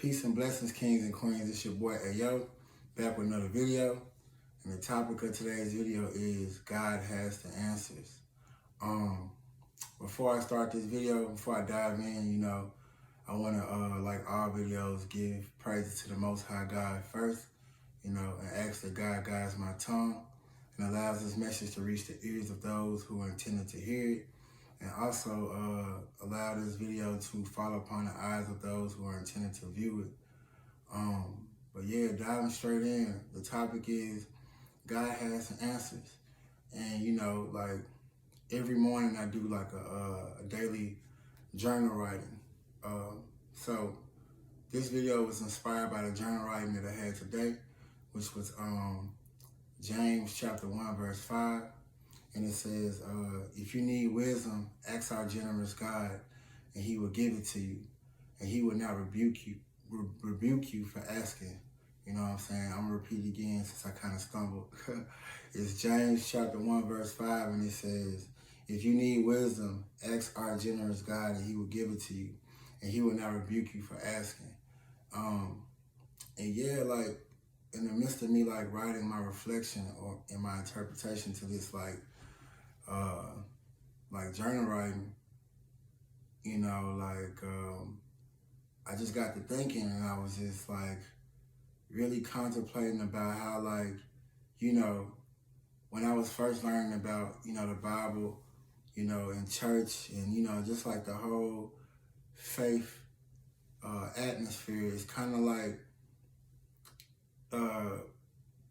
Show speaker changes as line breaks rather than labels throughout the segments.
Peace and blessings, kings and queens. It's your boy YAH, back with another video. And the topic of today's video is God has the answers. Before I start this video, before I dive in, I want to, like all videos, give praises to the Most High God first, and ask that God guides my tongue and allows this message to reach the ears of those who are intended to hear it, and also allow this video to fall upon the eyes of those who are intended to view it. But yeah, diving straight in, the topic is God has the answers. And like every morning I do like a daily journal writing. So this video was inspired by the journal writing that I had today, which was James chapter 1 verse 5. And it says, if you need wisdom, ask our generous God, and he will give it to you. And he will not rebuke you for asking. You know what I'm saying? I'm going to repeat it again since I kind of stumbled. It's James chapter 1 verse 5, and it says, if you need wisdom, ask our generous God, and he will give it to you. And he will not rebuke you for asking. And yeah, like in the midst of me like writing my reflection or in my interpretation to this like journal writing, I just got to thinking, and I was just like really contemplating about how when I was first learning about, the Bible, in church, and, just like the whole faith atmosphere is kind of like,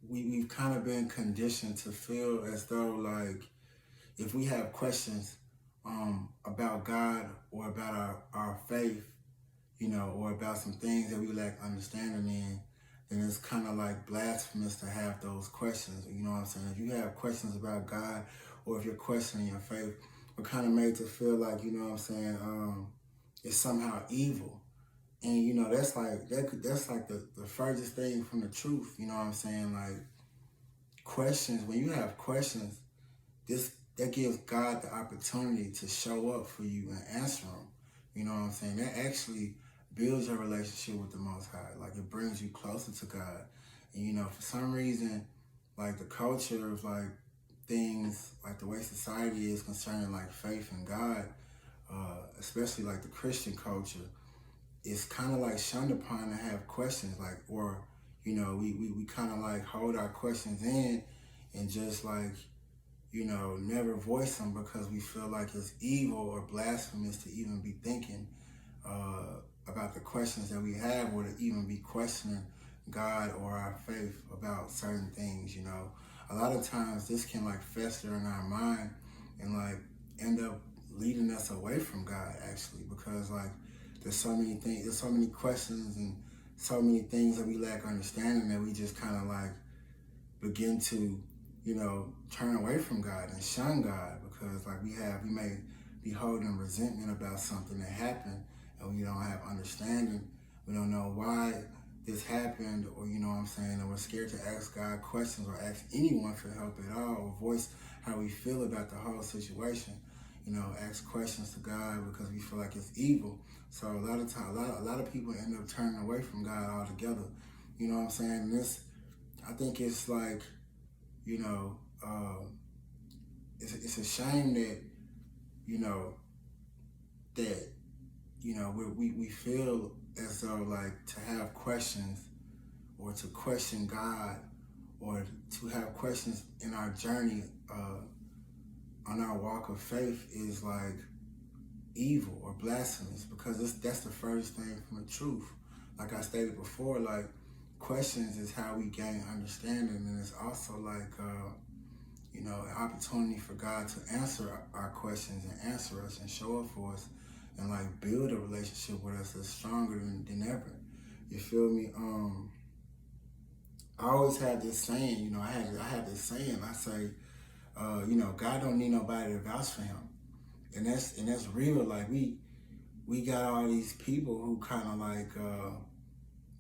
we've kind of been conditioned to feel as though like if we have questions about God or about our faith, or about some things that we lack understanding in, then it's kind of like blasphemous to have those questions. You know what I'm saying? If you have questions about God or if you're questioning your faith, we're kind of made to feel like, it's somehow evil. And, that's like the furthest thing from the truth. You know what I'm saying? Like questions, when you have questions, that gives God the opportunity to show up for you and answer them. You know what I'm saying? That actually builds your relationship with the Most High. Like it brings you closer to God. And for some reason, like the culture of like things, like the way society is concerning like faith and God, especially like the Christian culture, it's kind of like shunned upon to have questions, like, or, we kind of like hold our questions in and just like, never voice them because we feel like it's evil or blasphemous to even be thinking about the questions that we have, or to even be questioning God or our faith about certain things. A lot of times this can like fester in our mind and like end up leading us away from God, actually, because like there's so many things, there's so many questions and so many things that we lack understanding that we just kind of like begin to turn away from God and shun God, because like we may be holding resentment about something that happened and we don't have understanding. We don't know why this happened, or and we're scared to ask God questions or ask anyone for help at all, or voice how we feel about the whole situation. Ask questions to God because we feel like it's evil. So a lot of times, a lot of people end up turning away from God altogether. You know what I'm saying? And this, I think it's like, it's a shame that, we feel as though like to have questions or to question God or to have questions in our journey on our walk of faith is like evil or blasphemous, because that's the furthest thing from the truth. Like I stated before, like questions is how we gain understanding, and it's also like an opportunity for God to answer our questions and answer us and show up for us and like build a relationship with us that's stronger than ever. You feel me? I always have this saying, I have this saying, I say, God don't need nobody to vouch for him. And that's real. Like we got all these people who kind of like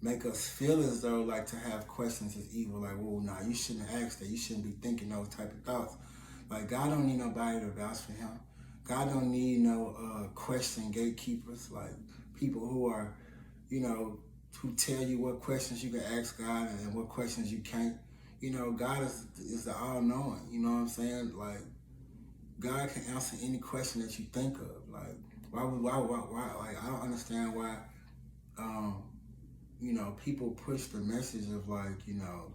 make us feel as though like to have questions is evil. Like, well, nah, you shouldn't ask that. You shouldn't be thinking those type of thoughts. Like God don't need nobody to vouch for him. God don't need no question gatekeepers, like people who are, who tell you what questions you can ask God and what questions you can't. You know, God is the all-knowing. You know what I'm saying? Like, God can answer any question that you think of. Like, why? Like, I don't understand why, you know, people push the message of, like, you know,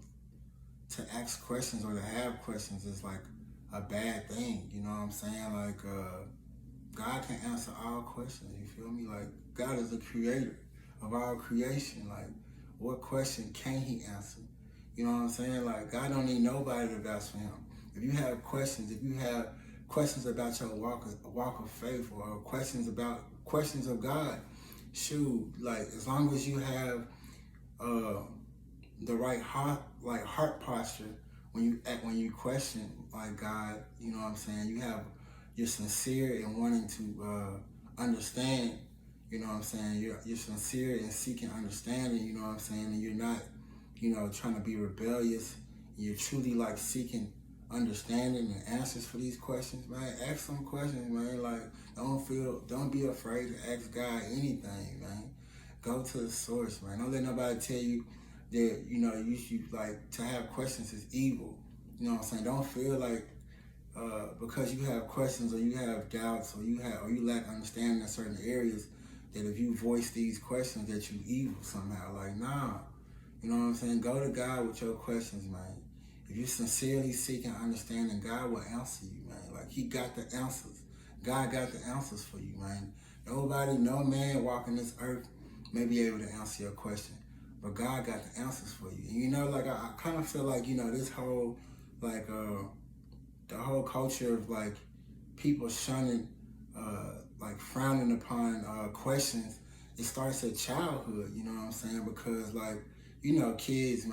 to ask questions or to have questions is like a bad thing. You know what I'm saying? Like, God can answer all questions. You feel me? Like, God is the creator of all creation. Like, what question can he answer? You know what I'm saying? Like, God don't need nobody to vouch for him. If you have questions about your walk of faith, or questions of God, shoot, like, as long as you have the right heart posture when you question, like, God, you know what I'm saying? You're sincere in wanting to understand. You know what I'm saying? You're sincere in seeking understanding. You know what I'm saying? And you're not, you know, trying to be rebellious. You're truly, like, seeking understanding and answers for these questions, man. Ask some questions, man. Like, don't be afraid to ask God anything, man. Go to the source, man. Don't let nobody tell you that, you know, you should, like, to have questions is evil. You know what I'm saying? Don't feel like because you have questions or you have doubts or you lack understanding in certain areas, that if you voice these questions that you evil somehow. Like, nah. You know what I'm saying? Go to God with your questions, man. If you're sincerely seeking understanding, God will answer you, man. Like, he got the answers. God got the answers for you, man. No man walking this earth may be able to answer your question, but God got the answers for you. And, you know, like, I kind of feel like, you know, this whole, like, the whole culture of, like, people shunning, like, frowning upon questions, it starts at childhood, you know what I'm saying? Because, like, you know, kids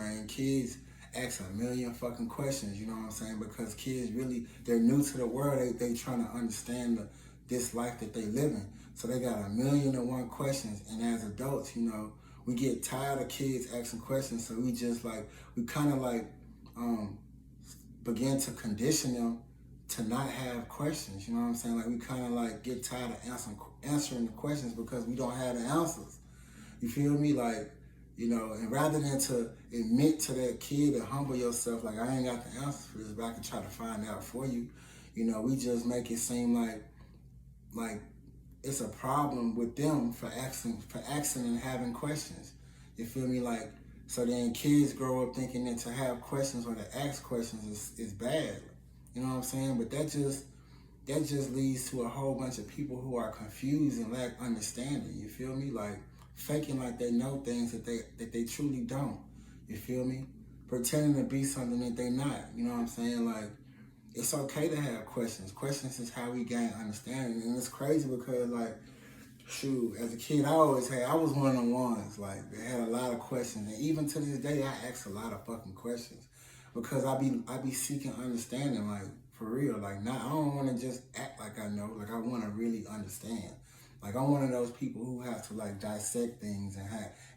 ask a million fucking questions, you know what I'm saying? Because kids really, they're new to the world. They trying to understand this life that they live in. So they got 1,000,001 questions. And as adults, you know, we get tired of kids asking questions. So we kind of like begin to condition them to not have questions. You know what I'm saying? Like, we kind of like get tired of answering the questions because we don't have the answers. You feel me? Like, you know, and rather than to admit to that kid and humble yourself, like, I ain't got the answers for this, but I can try to find out for you. You know, we just make it seem like it's a problem with them for asking and having questions. You feel me? Like, so then kids grow up thinking that to have questions or to ask questions is bad. You know what I'm saying? But that just leads to a whole bunch of people who are confused and lack understanding. You feel me? Like, faking like they know things that they truly don't. You feel me? Pretending to be something that they not. You know what I'm saying? Like, it's okay to have questions. Questions is how we gain understanding. And it's crazy because, like, shoot, as a kid, I was one of the ones, like, that had a lot of questions. And even to this day, I ask a lot of fucking questions because I be seeking understanding, like, for real. Like, I don't want to just act like I know. Like, I want to really understand. Like, I'm one of those people who have to, like, dissect things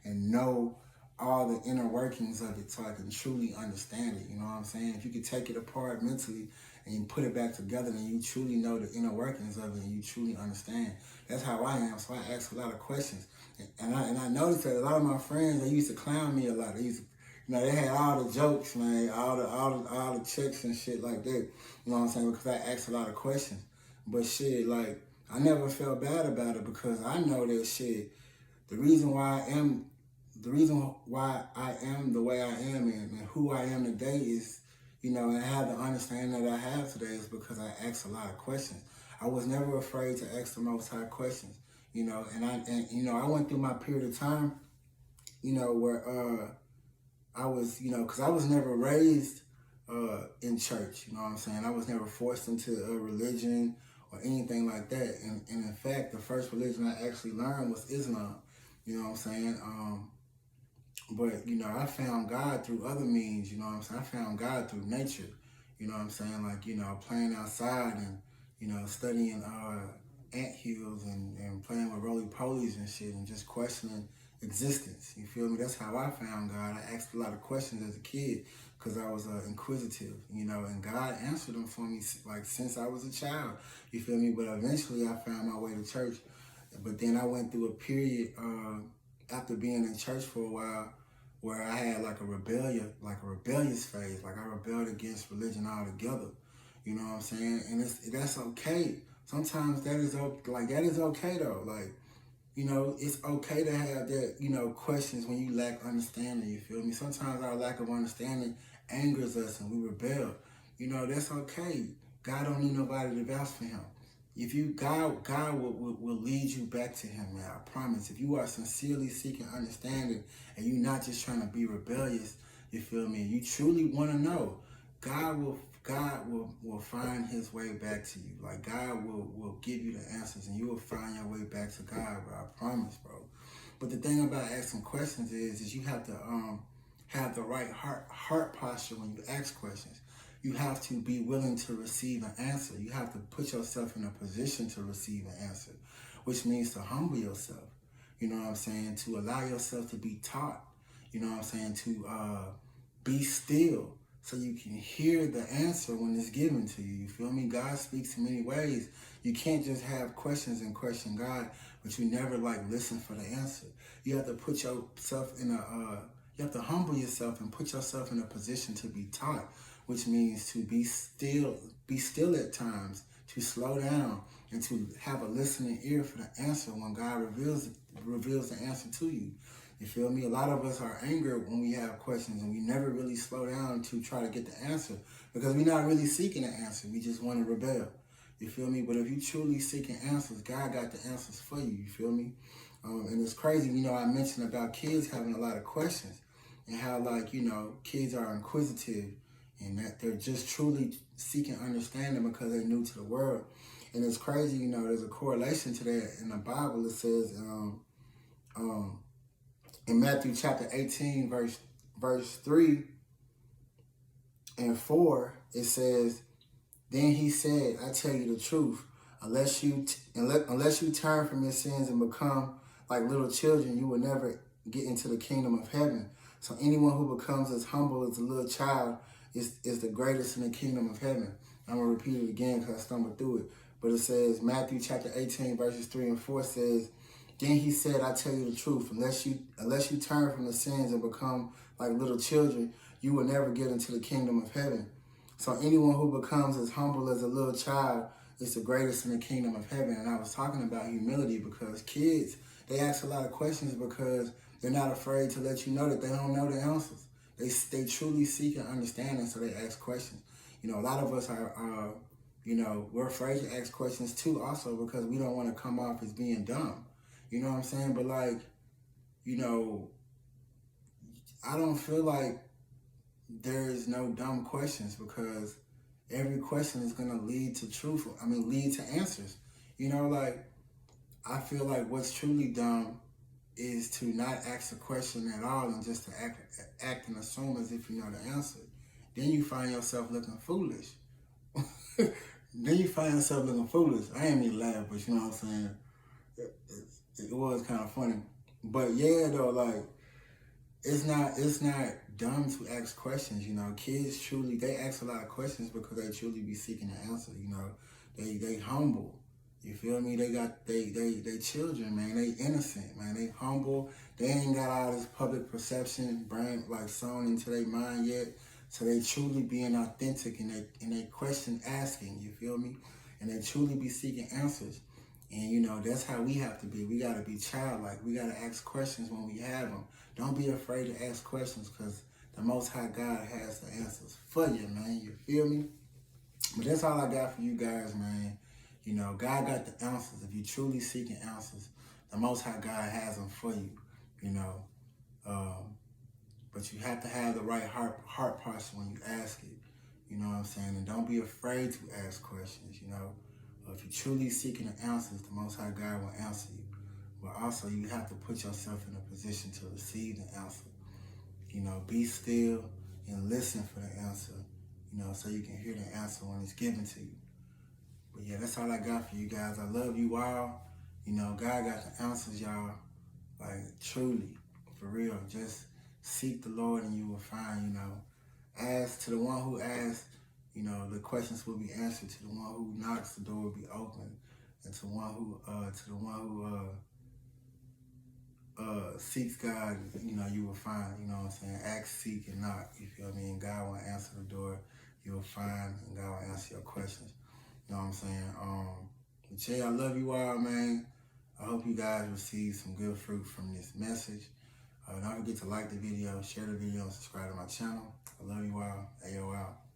and know all the inner workings of it so I can truly understand it. You know what I'm saying? If you could take it apart mentally and you put it back together, then you truly know the inner workings of it and you truly understand. That's how I am. So I ask a lot of questions. And I noticed that a lot of my friends, they used to clown me a lot. They used to, you know, they had all the jokes, man, all the checks and shit like that. You know what I'm saying? Because I asked a lot of questions. But shit, like, I never felt bad about it because I know that shit, the reason why I am the way I am and who I am today is, you know, and have the understanding that I have today is because I asked a lot of questions. I was never afraid to ask the Most High questions, you know, and you know, I went through my period of time, you know, where I was, you know, because I was never raised in church, you know what I'm saying? I was never forced into a religion or anything like that. And in fact, the first religion I actually learned was Islam, you know what I'm saying? But, you know, I found God through other means, you know what I'm saying? I found God through nature, you know what I'm saying? Like, you know, playing outside and, you know, studying anthills and playing with roly-polies and shit and just questioning existence. You feel me? That's how I found God. I asked a lot of questions as a kid because I was inquisitive, you know, and God answered them for me, like, since I was a child. You feel me? But eventually I found my way to church. But then I went through a period after being in church for a while, where I had like a rebellious phase. Like I rebelled against religion altogether. You know what I'm saying? And that's okay. Sometimes that is okay though. Like, you know, it's okay to have that, you know, questions when you lack understanding, you feel me? Sometimes our lack of understanding angers us and we rebel. You know, that's okay. God don't need nobody to vouch for him. If you, God will lead you back to him, man. I promise. If you are sincerely seeking understanding and you're not just trying to be rebellious, you feel me? You truly want to know, God will find his way back to you. Like God will give you the answers and you will find your way back to God, bro. I promise, bro. But the thing about asking questions is you have to have the right heart posture when you ask questions. You have to be willing to receive an answer. You have to put yourself in a position to receive an answer, which means to humble yourself. You know what I'm saying? To allow yourself to be taught. You know what I'm saying? To be still so you can hear the answer when it's given to you. You feel me? God speaks in many ways. You can't just have questions and question God, but you never like listen for the answer. You have to put yourself in you have to humble yourself and put yourself in a position to be taught, which means to be still at times, to slow down, and to have a listening ear for the answer when God reveals the answer to you. You feel me? A lot of us are angered when we have questions and we never really slow down to try to get the answer because we're not really seeking the answer. We just want to rebel. You feel me? But if you truly seeking answers, God got the answers for you. You feel me? And it's crazy. You know, I mentioned about kids having a lot of questions and how, like, you know, kids are inquisitive and that they're just truly seeking understanding because they're new to the world. And it's crazy, you know, there's a correlation to that in the Bible. It says in Matthew chapter 18, verse 3 and 4, it says, "Then he said, I tell you the truth, unless you turn from your sins and become like little children, you will never get into the kingdom of heaven. So anyone who becomes as humble as a little child is the greatest in the kingdom of heaven." I'm going to repeat it again because I stumbled through it. But it says, Matthew chapter 18, verses 3 and 4 says, "Then he said, I tell you the truth, unless you turn from the sins and become like little children, you will never get into the kingdom of heaven. So anyone who becomes as humble as a little child is the greatest in the kingdom of heaven." And I was talking about humility because kids, they ask a lot of questions because they're not afraid to let you know that they don't know the answers. They truly seek and understanding, so they ask questions. You know, a lot of us are you know, we're afraid to ask questions too also because we don't want to come off as being dumb. You know what I'm saying? But like, you know, I don't feel like there is no dumb questions because every question is going to lead to lead to answers. You know, like, I feel like what's truly dumb is to not ask a question at all and just to act and assume as if you know the answer. Then you find yourself looking foolish. I ain't mean to laugh, but you know what I'm saying? It was kind of funny. But yeah, though, like, it's not dumb to ask questions, you know. Kids truly, they ask a lot of questions because they truly be seeking an answer, you know. They humble. You feel me? They children, man. They innocent, man. They humble. They ain't got all this public perception brain like sewn into their mind yet. So they truly being authentic and they question asking, you feel me? And they truly be seeking answers. And you know, that's how we have to be. We gotta be childlike. We gotta ask questions when we have them. Don't be afraid to ask questions because the Most High God has the answers for you, man. You feel me? But that's all I got for you guys, man. You know, God got the answers. If you're truly seeking answers, the Most High God has them for you, you know. But you have to have the right heart posture when you ask it. You know what I'm saying? And don't be afraid to ask questions, you know. If you're truly seeking the answers, the Most High God will answer you. But also, you have to put yourself in a position to receive the answer. You know, be still and listen for the answer, you know, so you can hear the answer when it's given to you. But yeah, that's all I got for you guys. I love you all. You know, God got the answers, y'all. Like, truly, for real. Just seek the Lord and you will find, you know. Ask to the one who asks, you know, the questions will be answered. To the one who knocks, the door will be open. And to the one who seeks God, you know, you will find, you know what I'm saying? Ask, seek, and knock, you feel me? And God will answer the door. You will find, and God will answer your questions. You know what I'm saying? But yeah, I love you all, man. I hope you guys receive some good fruit from this message. Don't forget to like the video, share the video, and subscribe to my channel. I love you all. Ayo out.